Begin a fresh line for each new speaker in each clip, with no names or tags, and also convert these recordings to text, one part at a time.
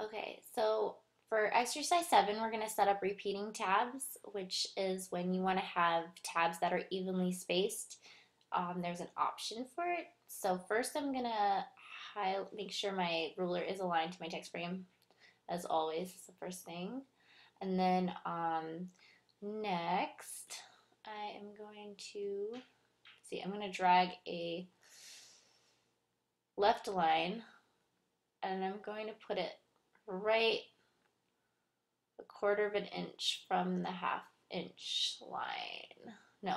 Okay, so for exercise 7, we're going to set up repeating tabs, which is when you want to have tabs that are evenly spaced. There's an option for it. So first I'm going to make sure my ruler is aligned to my text frame, as always, is the first thing. And then next, I am going to, I'm going to drag a left line, and I'm going to put it right a quarter of an inch from the half-inch line. No,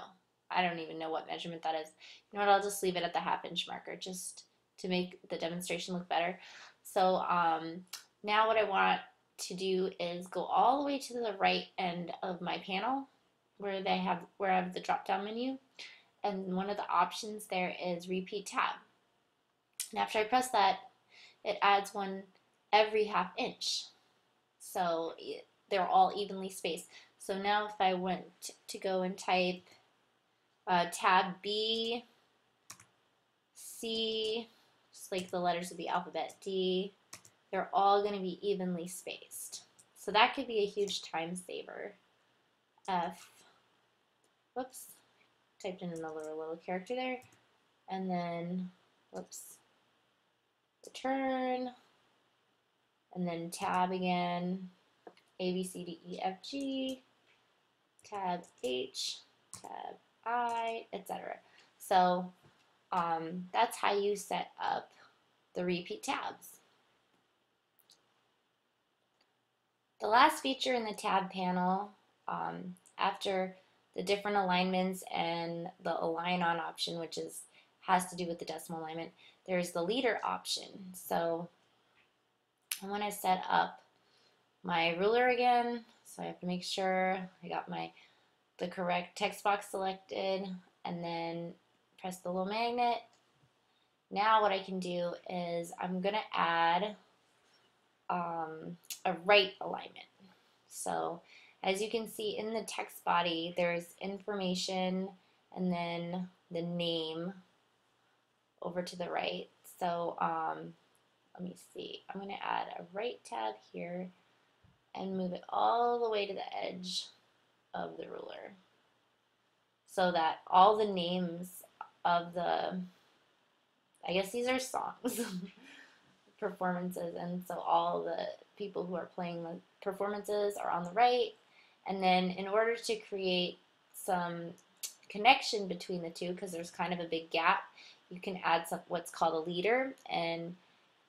I don't even know what measurement that is. You know what, I'll just leave it at the half-inch marker just to make the demonstration look better. So now what I want to do is go all the way to the right end of my panel where I have the drop-down menu, and one of the options there is repeat tab. And after I press that, it adds one every half inch. So they're all evenly spaced. So now if I went to go and type tab B, C, just like the letters of the alphabet, D, they're all going to be evenly spaced. So that could be a huge time saver. F, whoops, typed in another little character there, and then, whoops, return, and then tab again, A, B, C, D, E, F, G, tab H, tab I, etc. So that's how you set up the repeat tabs. The last feature in the tab panel, after the different alignments and the align on option, which has to do with the decimal alignment, there's the leader option. So I want to set up my ruler again, so I have to make sure I got the correct text box selected, and then press the little magnet. Now what I can do is I'm going to add a right alignment. So as you can see in the text body, there's information and then the name over to the right. So let me see, I'm going to add a right tab here and move it all the way to the edge of the ruler so that all the names of I guess these are songs, performances, and so all the people who are playing the performances are on the right. And then in order to create some connection between the two, because there's kind of a big gap, you can add what's called a leader, and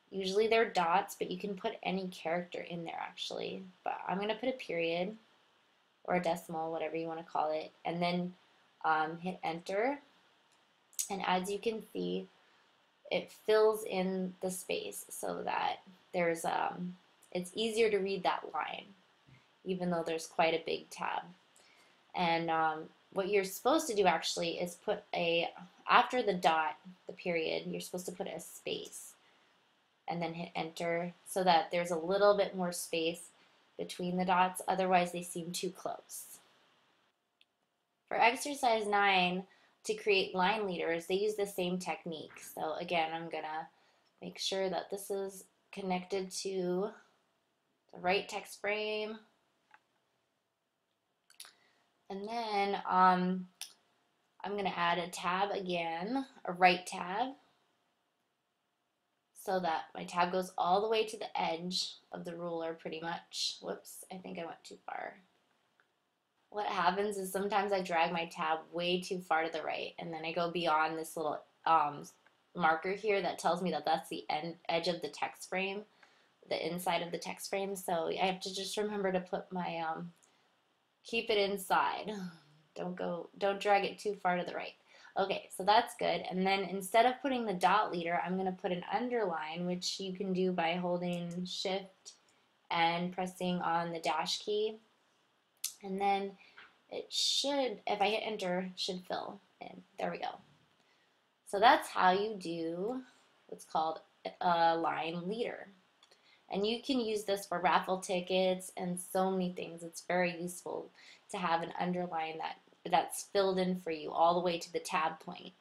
usually they're dots, but you can put any character in there actually. But I'm going to put a period or a decimal, whatever you want to call it, and then hit enter. And as you can see, it fills in the space so that it's easier to read that line, even though there's quite a big tab. And what you're supposed to do actually is put after the dot, the period, you're supposed to put a space and then hit enter so that there's a little bit more space between the dots, otherwise they seem too close. For exercise 9, to create line leaders, they use the same technique. So again, I'm gonna make sure that this is connected to the right text frame. And then I'm gonna add a tab again, a right tab, so that my tab goes all the way to the edge of the ruler pretty much. Whoops, I think I went too far. What happens is sometimes I drag my tab way too far to the right, and then I go beyond this little marker here that tells me that that's the edge of the text frame, the inside of the text frame. So I have to just remember to put my keep it inside. Don't drag it too far to the right. Okay, so that's good. And then instead of putting the dot leader, I'm going to put an underline, which you can do by holding shift and pressing on the dash key. And then it should, if I hit enter, should fill in. There we go. So that's how you do what's called a line leader. And you can use this for raffle tickets and so many things. It's very useful to have an underline that's filled in for you all the way to the tab point.